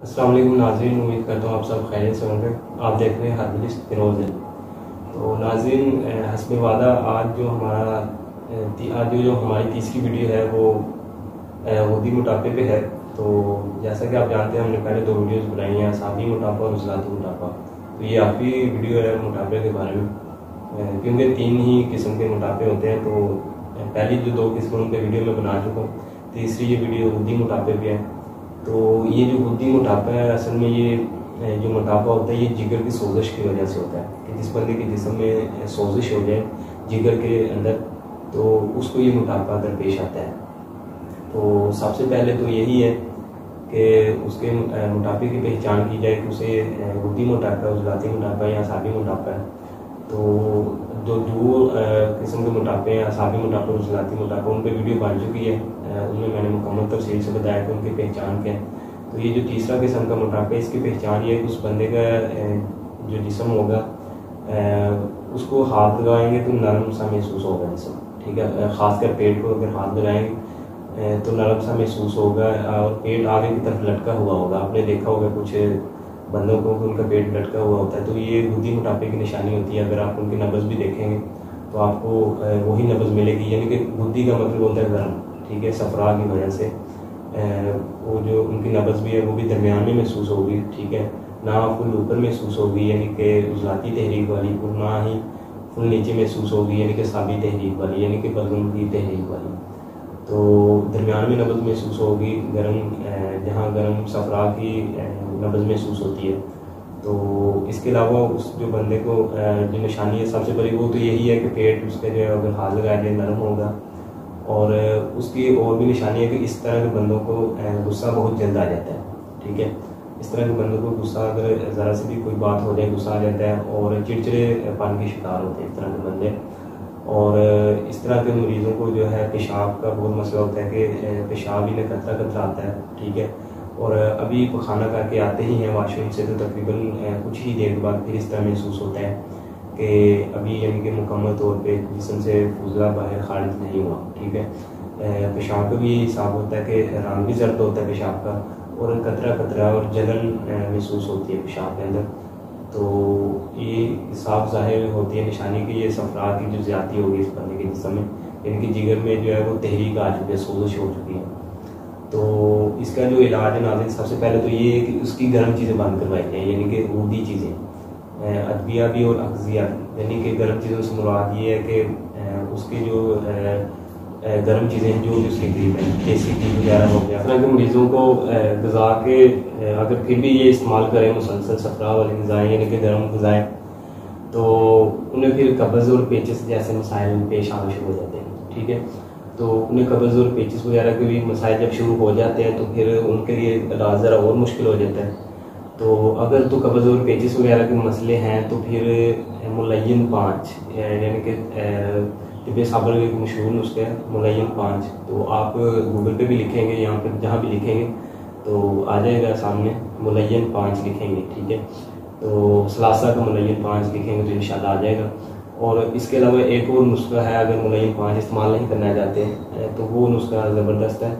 अस्सलाम वालेकुम नाज़रीन, उम्मीद करता हूँ आप सब खैरियत से होंगे। आप देख रहे हैं हर्बलिस्ट फिरोज़ है। तो नाज़रीन, हस्ब वादा आज जो हमारी तीसरी वीडियो है वो हुदी मोटापे पे है। तो जैसा कि आप जानते हैं, हमने पहले 2 वीडियोस बनाई हैं, असाबी मोटापा और उज़लाती मोटापा। तो ये आखिरी वीडियो है मोटापे के बारे में, क्योंकि 3 ही किस्म के मोटापे होते हैं। तो पहली जो 2 किस्मों के वीडियो में बना चुका हूँ, तीसरी ये वीडियो हुदी मोटापे पे है। तो ये जो हुदी मोटापा है, असल में ये जो मोटापा होता है ये जिगर की सोजिश की वजह से होता है कि जिस बंदे के जिस्म में सोजिश हो जाए जिगर के अंदर, तो उसको ये मोटापा दरपेश आता है। तो सबसे पहले तो यही है कि उसके मोटापे की पहचान की जाए कि उसे हुदी मोटापा, उज़लाती मोटापा या असाबी मोटापा है। तो जो 2 किस्म के मोटापे हैं, असाबी मोटापा और उज़लाती मोटापा, उन पर वीडियो बन चुकी है। उनमें मैंने मुकम्मल तफसील से बताया कि उनकी पहचान क्या है। तो ये जो तीसरा किस्म का मोटापा है, इसकी पहचान ये है कि उस बंदे का जो जिस्म होगा, उसको हाथ लगाएंगे तो नरम सा महसूस होगा जिस्म, ठीक है। ख़ासकर पेट को अगर हाथ लगाएंगे तो नरम सा महसूस होगा और पेट आगे की तरफ लटका हुआ होगा। आपने देखा होगा कुछ बंदों को उनका पेट लटका हुआ होता है, तो ये हुदी मोटापे की निशानी होती है। अगर आप उनकी नब्ज़ भी देखेंगे तो आपको वही नब्ज़ मिलेगी, यानी कि हुदी का मतलब होता है गर्म, ठीक है। सफरा की वजह से वो जो उनकी नब्ज़ भी है वो भी दरमियान में महसूस होगी, ठीक है। ना फुल ऊपर महसूस होगी यानी कि उज़लाती तहरीक वाली, और ना ही फुल नीचे महसूस होगी यानी कि साबी तहरीक वाली, यानी कि बदन की तहरीक वाली। तो दरमियान में नब्ज़ महसूस होगी, गर्म, जहाँ गर्म सफरा की नब्ज़ महसूस होती है। तो इसके अलावा उस जो बंदे को जो निशानी है सबसे बड़ी, वो तो यही है कि पेट उसका जो है अगर हाथ लगाया जाए नरम होगा। और उसकी और भी निशानी है कि इस तरह के बंदों को गुस्सा बहुत जल्द आ जाता है, ठीक है। इस तरह के बंदों को गुस्सा, अगर ज़रा से भी कोई बात हो जाए गुस्सा आ जाता है और चिड़चिड़ेपन के शिकार होते हैं इस तरह के बंदे। और इस तरह के मरीज़ों को जो है पेशाब का बहुत मसला होता है कि पेशाब ही में कतरा कतरा आता है, ठीक है। और अभी पखाना करके आते ही हैं वाशरूम से, तो तकरीबन कुछ ही देर बाद फिर इस तरह महसूस होता है कि अभी यानी कि मुकम्मल तौर पे जिस्म से फुजला बाहर खारिज नहीं हुआ, ठीक है। पेशाब का भी हिसाब होता है कि रंग भी जर्द होता है पेशाब का, और कतरा कतरा और जलन महसूस होती है पेशाब के अंदर। तो ये साफ ज़ाहिर होती है निशानी कि ये सफरा की जो ज़्यादती होगी इस बंदे के जिस्म में, यानी कि जिगर में जो है वो तहरीक आ चुकी है, सोजिश हो चुकी है। तो इसका जो इलाज है नाज़रीन, सबसे पहले तो ये है कि उसकी गर्म चीज़ें बंद करवाई जाए, यानी कि हुदी चीज़ें, अदविया भी और अग़ज़िया भी। यानी कि गर्म चीज़ों से मुराद ये है कि उसके जो गर्म चीज़ें हैं जो भी उसके करीब है, देसी घी वगैरह हो गया। इस तरह के मरीज़ों को ग़िज़ा के अगर फिर भी ये इस्तेमाल करें मुसलसल सफरा वाली ग़िज़ाएँ, यानी कि गर्म ग़िज़ाएँ, तो उन्हें फिर कब्ज़ और पेचिस जैसे मसाइल पेश आना शुरू हो जाते हैं, ठीक है। तो उन्हें कब्ज़ और पेचिस वगैरह के भी मसाइल जब शुरू हो जाते हैं तो फिर उनके लिए इलाज ज़रा और मुश्किल हो जाता है। तो अगर तो कब्ज़ और पेचिस वगैरह के मसले हैं तो फिर मुलय्यन 5, यानी कि तिब्बे साबर का एक मशहूर नुस्खा है मुलय्यन 5। तो आप गूगल पे भी लिखेंगे, यहाँ पर जहाँ भी लिखेंगे तो आ जाएगा सामने, मुलय्यन 5 लिखेंगे, ठीक है। तो सलासा का मुलय्यन 5 लिखेंगे तो इंशाल्लाह आ जाएगा। और इसके अलावा एक और नुस्खा है, अगर मुलय्यन 5 इस्तेमाल नहीं करना चाहते हैं तो वो नुस्खा ज़बरदस्त है।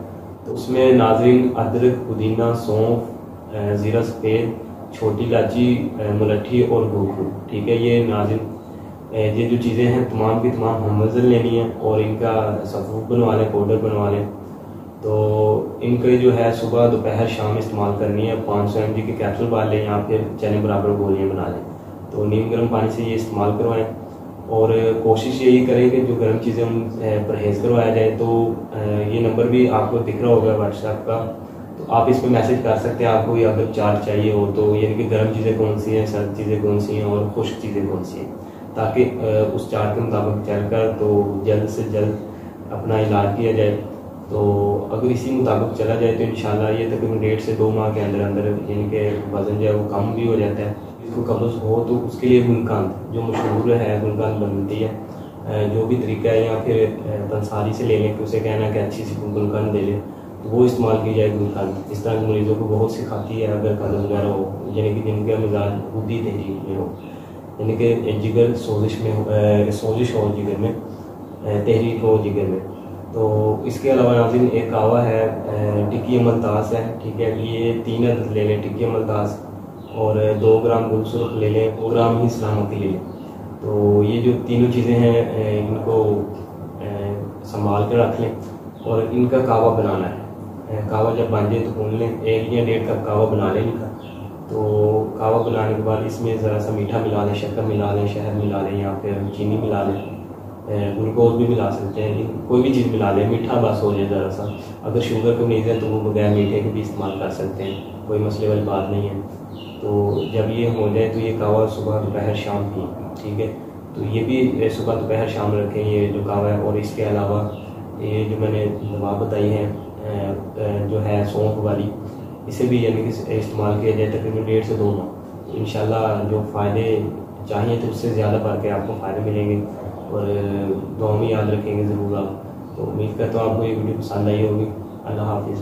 तो उसमें नाज़रीन अदरक, पुदीना, सौंफ, ज़ीरा सफ़ेद, छोटी इलायची, मुलट्ठी और गुड़खू, ठीक है। ये नाज़रीन ये जो चीज़ें हैं तमाम की तमाम हमज़ल लेनी है और इनका सफ़ूफ बनवा लें, पाउडर बनवा लें। तो इनके जो है सुबह दोपहर शाम इस्तेमाल करनी है। 500 mg के कैप्सूल डाल लें या फिर चने बराबर गोलियाँ बना लें। तो नीम गर्म पानी से ये इस्तेमाल करवाएं और कोशिश यही करें कि जो गर्म चीज़ें उन परहेज़ करवाया जाए। तो ये नंबर भी आपको दिख रहा होगा व्हाट्सएप का, तो आप इस पर मैसेज कर सकते हैं। आपको अगर चार्ज चाहिए हो तो, यानी कि गर्म चीज़ें कौन सी हैं, सर्द चीज़ें कौन सी हैं और खुश्क चीज़ें कौन सी हैं, ताकि उस चार्ज के मुताबिक चलकर तो जल्द से जल्द अपना इलाज किया जाए। तो अगर इसी मुताबिक चला जाए तो इंशाल्लाह ये तकरीबन 1.5 से 2 माह के अंदर अंदर यानी कि वज़न जो है वो कम भी हो जाता है। इसको कब्ज़ हो तो उसके लिए गुलकंद जो मशहूर है, गुलकंद बनती है, जो भी तरीका है, या फिर पंसारी से ले लें कि उसे कहना कि अच्छी सी गुलकंद ले लें, तो वो इस्तेमाल की जाए गुलकंद। इस तरह के मरीज़ों को बहुत सिखाती है अगर कब्ज़ वगैरह हो, यानी कि जिनका मिजाज हुदी तहरीक में हो, यानी कि जिगर सोजिश में हो, सोजिश हो जिगर में, तहरीक हो जिगर में। تو اس کے علاوہ ناظرین ایک قہوہ ہے ٹکی ملتاس ہے، ٹھیک ہے، یہ 3 عدد لے لیں ٹکی ملتاس، اور 2 گرام گل سرخ لے لیں، 2 گرام ہی سلامتی لے لیں۔ تو یہ جو تینوں چیزیں ہیں ان کو سنبھال کر رکھ لیں اور ان کا قہوہ بنانا ہے۔ قہوہ جب بن جائے تو بھون لیں، 1 یا 1.5 کپ قہوہ بنا لیں ان کا۔ تو قہوہ بنانے کے بعد اس میں ذرا سا میٹھا ملا لیں، شکر ملا لیں، شہد ملا لیں، یا پھر چینی ملا لیں، گلوکوز بھی ملا سکتے ہیں، کوئی بھی چیز ملا لیں، میٹھا بس ہو جائے ذرا سا۔ اگر شوگر کا مریض ہے تو وہ بغیر میٹھے کے بھی استعمال کر سکتے ہیں، کوئی مسئلے والی بات نہیں ہے۔ تو جب یہ ہو جائے تو یہ قہوہ صبح دوپہر شام پئیں، ٹھیک ہے۔ تو یہ بھی صبح دوپہر شام رکھیں یہ جو قہوہ ہے۔ اور اس کے علاوہ یہ جو میں نے دوا بتائی ہیں جو ہے سونف والی، اسے بھی یعنی کہ استعمال کیا جائے تقریباً 1.5 سے 2 ماہ، انشاءاللہ جو فائدے چاہیے تو اس سے زیادہ بڑھ کے آپ کو فائدے ملیں گے، اور دعا میں یاد رکھیں گے ضرور آپ۔ تو امید کرتا ہوں آپ کو یہ ویڈیو پسند آئی ہوگی۔ اللہ حافظ۔